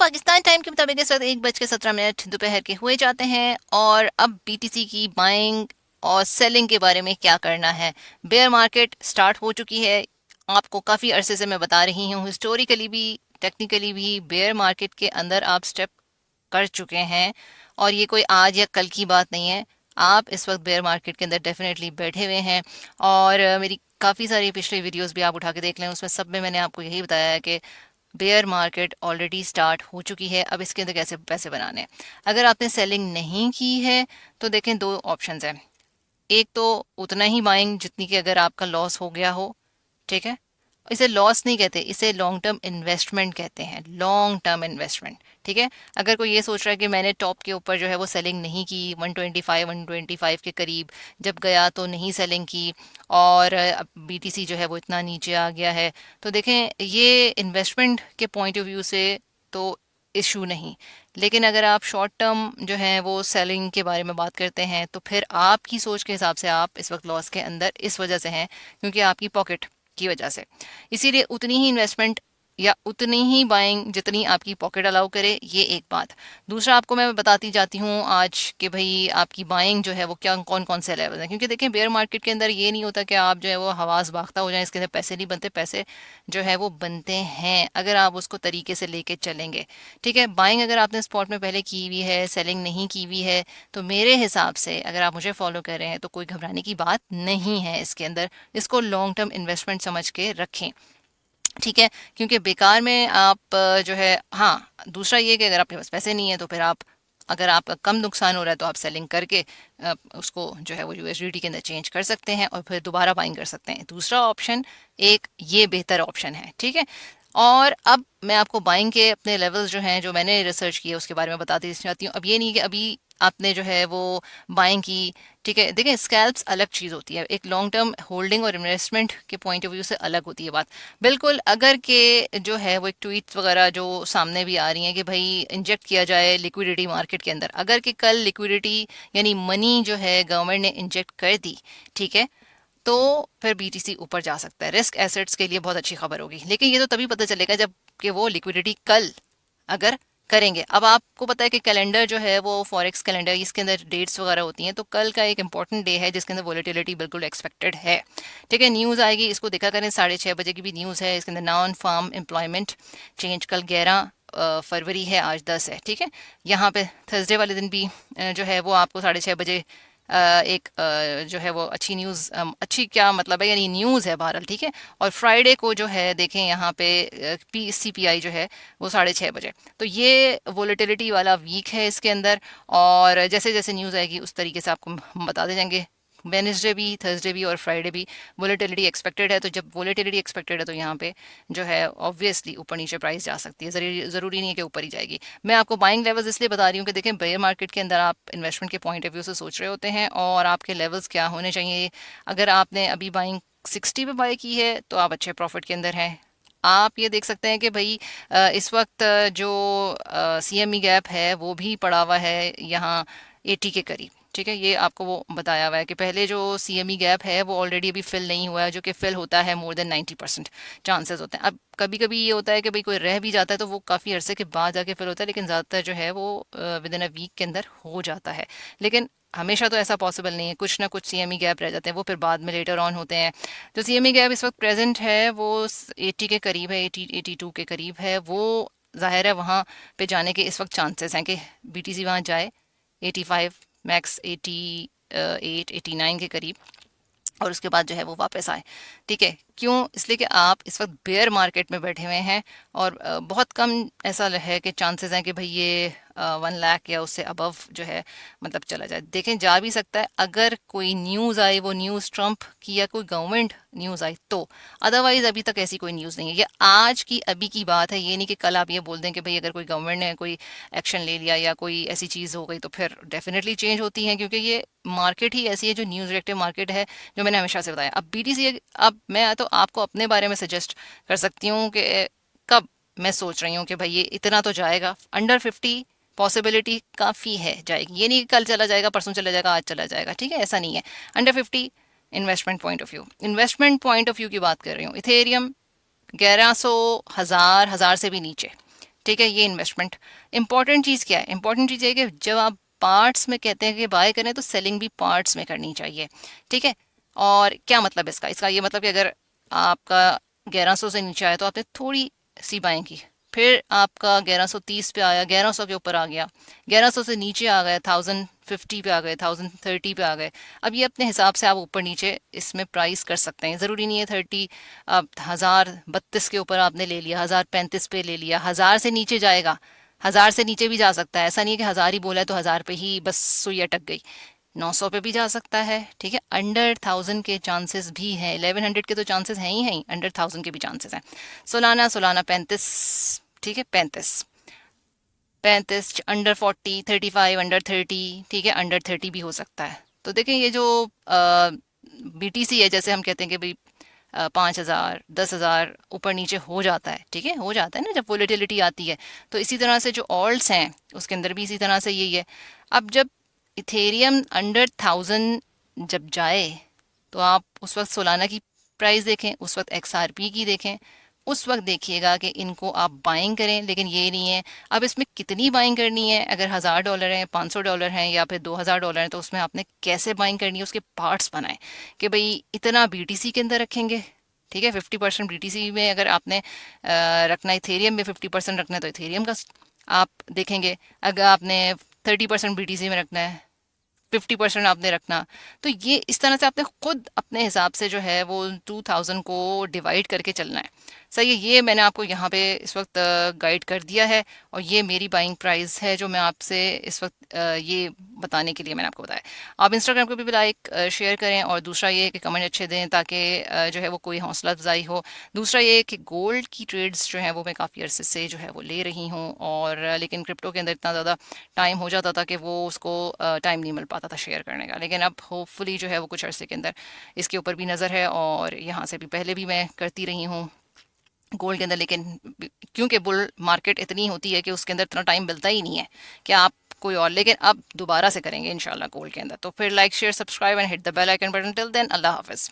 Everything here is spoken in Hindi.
पाकिस्तान टाइम के मुताबिक इस वक्त 1:17 दोपहर के हुए जाते हैं और अब बीटीसी की बाइंग और सेलिंग के बारे में क्या करना है। बेयर मार्केट स्टार्ट हो चुकी है। आपको काफ़ी अरसे से मैं बता रही हूँ, हिस्टोरिकली भी टेक्निकली भी बेयर मार्केट के अंदर आप स्टेप कर चुके हैं और ये कोई आज या कल की बात नहीं है। आप इस वक्त बेयर मार्केट के अंदर डेफिनेटली बैठे हुए हैं और मेरी काफ़ी सारी पिछली वीडियोस भी आप उठा के देख लें, उसमें सब में मैंने आपको यही बताया है कि बेयर मार्केट ऑलरेडी स्टार्ट हो चुकी है। अब इसके अंदर कैसे पैसे बनाने हैं। अगर आपने सेलिंग नहीं की है तो देखें, दो ऑप्शंस हैं। एक तो उतना ही बाइंग जितनी कि अगर आपका लॉस हो गया हो, ठीक है। इसे लॉस नहीं कहते, इसे लॉन्ग टर्म इन्वेस्टमेंट कहते हैं, लॉन्ग टर्म इन्वेस्टमेंट, ठीक है। अगर कोई ये सोच रहा है कि मैंने टॉप के ऊपर जो है वो सेलिंग नहीं की, 125 के करीब जब गया तो नहीं सेलिंग की और अब बीटीसी जो है वो इतना नीचे आ गया है, तो देखें ये इन्वेस्टमेंट के पॉइंट ऑफ व्यू से तो इशू नहीं। लेकिन अगर आप शॉर्ट टर्म जो है वो सेलिंग के बारे में बात करते हैं तो फिर आपकी सोच के हिसाब से आप इस वक्त लॉस के अंदर इस वजह से हैं क्योंकि आपकी पॉकेट की वजह से। इसीलिए उतनी ही इन्वेस्टमेंट या उतनी ही बाइंग जितनी आपकी पॉकेट अलाउ करे, ये एक बात। दूसरा आपको मैं बताती जाती हूँ आज कि भाई आपकी बाइंग जो है वो क्या कौन कौन से लेवल है, क्योंकि देखें बेयर मार्केट के अंदर ये नहीं होता कि आप जो है वो हवास बाख्ता हो जाए, इसके अंदर पैसे नहीं बनते। पैसे जो है वो बनते हैं अगर आप उसको तरीके से लेके चलेंगे, ठीक है। बाइंग अगर आपने स्पॉट में पहले की हुई है, सेलिंग नहीं की हुई है, तो मेरे हिसाब से अगर आप मुझे फॉलो कर रहे हैं तो कोई घबराने की बात नहीं है इसके अंदर। इसको लॉन्ग टर्म इन्वेस्टमेंट समझ के रखें, ठीक है। क्योंकि बेकार में आप जो है, हाँ, दूसरा ये कि अगर आपके पास पैसे नहीं है तो फिर आप, अगर आपका कम नुकसान हो रहा है तो आप सेलिंग करके उसको जो है वो यूएसडीटी के अंदर चेंज कर सकते हैं और फिर दोबारा बाइंग कर सकते हैं। दूसरा ऑप्शन एक ये बेहतर ऑप्शन है, ठीक है। और अब मैं आपको बाइंग के अपने लेवल्स जो हैं, जो मैंने रिसर्च किया उसके बारे में बताती चाहती हूँ। अब ये नहीं कि अभी आपने जो है वो बाइंग की, ठीक है। देखें, स्कैल्प्स अलग चीज़ होती है, एक लॉन्ग टर्म होल्डिंग और इन्वेस्टमेंट के पॉइंट ऑफ व्यू से अलग होती है बात। बिल्कुल, अगर के जो है वो एक ट्वीट वगैरह जो सामने भी आ रही हैं कि भाई इंजेक्ट किया जाए लिक्विडिटी मार्केट के अंदर, अगर कि कल लिक्विडिटी यानी मनी जो है गवर्नमेंट ने इंजेक्ट कर दी, ठीक है, तो फिर बीटीसी ऊपर जा सकता है। रिस्क एसेट्स के लिए बहुत अच्छी खबर होगी, लेकिन ये तो तभी पता चलेगा जब कि वो लिक्विडिटी कल अगर करेंगे। अब आपको पता है कि कैलेंडर जो है वो फॉरेक्स कैलेंडर, इसके अंदर डेट्स वगैरह होती हैं, तो कल का एक इंपॉर्टेंट डे है जिसके अंदर वॉलेटिलिटी बिल्कुल एक्सपेक्टेड है, ठीक है। न्यूज़ आएगी, इसको देखा करें, 6:30 बजे की भी न्यूज़ है। इसके अंदर नॉन फार्म एम्प्लॉयमेंट चेंज कल 11 फरवरी है, आज 10 है, ठीक है। यहाँ पे थर्सडे वाले दिन भी जो है वो आपको 6:30 बजे एक जो है वो अच्छी न्यूज़, अच्छी क्या मतलब है, यानी न्यूज़ है बहरहाल, ठीक है। और फ्राइडे को जो है देखें यहाँ पे CPI जो है वो 6:30 बजे। तो ये वोलेटिलिटी वाला वीक है इसके अंदर, और जैसे जैसे न्यूज़ आएगी उस तरीके से आपको हम बताते जाएंगे। वेनसडे भी, थर्सडे भी और फ्राइडे भी वोलेटिलिटी एक्सपेक्टेड है। तो जब वोलेटिलिटी एक्सपेक्टेड है तो यहाँ पे जो है ऑब्वियसली ऊपर नीचे प्राइस जा सकती है, ज़रूरी नहीं है कि ऊपर ही जाएगी। मैं आपको बाइंग लेवल्स इसलिए बता रही हूँ कि देखें, बेयर मार्केट के अंदर आप इन्वेस्टमेंट के पॉइंट ऑफ व्यू से सोच रहे होते हैं और आपके लेवल्स क्या होने चाहिए। अगर आपने अभी बाइंग 60 पे बाय की है तो आप अच्छे प्रॉफिट के अंदर हैं। आप ये देख सकते हैं कि भाई इस वक्त जो CME गैप है वो भी पड़ा हुआ है यहाँ 80 के करीब, ठीक है। ये आपको वो बताया हुआ है कि पहले जो CME गैप है वो ऑलरेडी अभी फिल नहीं हुआ है, जो कि फिल होता है मोर देन 90% चांसेस होते हैं। अब कभी कभी ये होता है कि भाई कोई रह भी जाता है तो वो काफ़ी अरसे के बाद जाके फिल होता है, लेकिन ज़्यादातर जो है वो विद इन अ वीक के अंदर हो जाता है। लेकिन हमेशा तो ऐसा पॉसिबल नहीं है, कुछ ना कुछ CME गैप रह जाते हैं, वो फिर बाद में लेटर ऑन होते हैं। जो CME गैप इस वक्त प्रेजेंट है वो 80 के करीब है, 82 के करीब है। वो जाहिर है वहाँ पे जाने के इस वक्त चांसेस हैं कि BTC वहाँ जाए 85, मैक्स 88 89 के करीब, और उसके बाद जो है वो वापस आए, ठीक है। क्यों? इसलिए कि आप इस वक्त बेयर मार्केट में बैठे हुए हैं और बहुत कम ऐसा है कि चांसेस हैं कि भाई ये 1 लाख या उससे अबव जो है मतलब चला जाए। देखें, जा भी सकता है अगर कोई न्यूज़ आई, वो न्यूज़ ट्रंप की या कोई गवर्नमेंट न्यूज़ आई तो। अदरवाइज अभी तक ऐसी कोई न्यूज़ नहीं है, ये आज की अभी की बात है। ये नहीं कि कल आप ये बोल दें कि भाई अगर कोई गवर्नमेंट ने कोई एक्शन ले लिया या कोई ऐसी चीज़ हो गई तो फिर डेफिनेटली चेंज होती है, क्योंकि ये मार्केट ही ऐसी है जो न्यूज़ रिएक्टिव मार्केट है, जो मैंने हमेशा से बताया। अब BTC, अब मैं तो आपको अपने बारे में सजेस्ट कर सकती हूँ कि कब मैं सोच रही हूँ कि भाई ये इतना तो जाएगा, अंडर 50 पॉसिबिलिटी काफ़ी है जाएगी। ये नहीं कि कल चला जाएगा, परसों चला जाएगा, आज चला जाएगा, ठीक है, ऐसा नहीं है। Under 50 investment point of view, investment point of view की बात कर रही हूँ। इथेरियम 1100, 1000 से भी नीचे, ठीक है, ये इन्वेस्टमेंट। इंपॉर्टेंट चीज़ क्या है? इंपॉर्टेंट चीज़ ये है कि जब आप पार्ट्स में कहते हैं कि बाय करें तो सेलिंग भी पार्ट्स में करनी चाहिए। ठीक है, और क्या मतलब इसका? इसका ये मतलब कि अगर आपका 1100 से नीचे आया तो आपने थोड़ी सी बाइंग की, फिर आपका 1130 पे आया, 1100 के ऊपर आ गया, 1100 से नीचे आ गए, 1050 पे आ गए, 1030 पे आ गए। अब ये अपने हिसाब से आप ऊपर नीचे इसमें प्राइस कर सकते हैं, ज़रूरी नहीं है 30। अब 1032 के ऊपर आपने ले लिया, 1035 पे ले लिया, 1000 से नीचे जाएगा, 1000 से नीचे भी जा सकता है। ऐसा नहीं है कि 1000 ही बोला है तो 1000 पे ही बस सुई अटक गई, 900 पे भी जा सकता है। ठीक है, अंडर 1000 के चांसेस भी हैं, 1100 के तो चांसेस हैं ही, अंडर 1000 के भी चांसेस हैं। सोलाना सोलाना 35, ठीक है, 35 अंडर 40, 35 अंडर 30, ठीक है, अंडर 30 भी हो सकता है। तो देखें ये जो बीटीसी है, जैसे हम कहते हैं कि भाई 5,000 10,000 ऊपर नीचे हो जाता है, ठीक है, हो जाता है ना जब वोलेटिलिटी आती है। तो इसी तरह से जो ऑल्ट्स हैं उसके अंदर भी इसी तरह से यही है। अब जब इथेरियम अंडर 1000 जब जाए तो आप उस वक्त सोलाना की प्राइस देखें, उस वक्त एक्सआरपी की देखें, उस वक्त देखिएगा कि इनको आप बाइंग करें। लेकिन ये नहीं है अब इसमें कितनी बाइंग करनी है, अगर $1000 हैं, $500 हैं या फिर $2000 हैं, तो उसमें आपने कैसे बाइंग करनी है उसके पार्ट्स बनाएं कि भाई इतना बीटीसी के अंदर रखेंगे। ठीक है, 50% बीटीसी में अगर आपने रखना है, इथेरियम में 50% रखना है तो इथेरियम का आप देखेंगे। अगर आपने 30% बीटीसी में रखना है, 50% आपने रखना, तो ये इस तरह से आपने खुद अपने हिसाब से जो है वो 2000 को डिवाइड करके चलना है। सही है, ये मैंने आपको यहाँ पे इस वक्त गाइड कर दिया है, और ये मेरी बाइंग प्राइस है जो मैं आपसे इस वक्त ये बताने के लिए मैंने आपको बताया। आप इंस्टाग्राम को भी लाइक शेयर करें, और दूसरा ये कि कमेंट अच्छे दें ताकि जो है वो कोई हौसला अफजाई हो। दूसरा ये कि गोल्ड की ट्रेड्स जो है वो मैं काफ़ी अरसे से जो है वो ले रही हूँ, और लेकिन क्रिप्टो के अंदर इतना ज़्यादा टाइम हो जाता था कि वो उसको टाइम नहीं मिल पाता था शेयर करने का। लेकिन अब होपफुली जो है वो कुछ अरसे के अंदर इसके ऊपर भी नज़र है, और यहाँ से भी पहले भी मैं करती रही हूँ गोल्ड के अंदर। लेकिन क्योंकि बुल मार्केट इतनी होती है कि उसके अंदर इतना टाइम मिलता ही नहीं है कि आप कोई और, लेकिन अब दोबारा से करेंगे इंशाल्लाह गोल्ड के अंदर। तो फिर like share subscribe and hit the bell icon button. Till then, अल्लाह हाफिज़।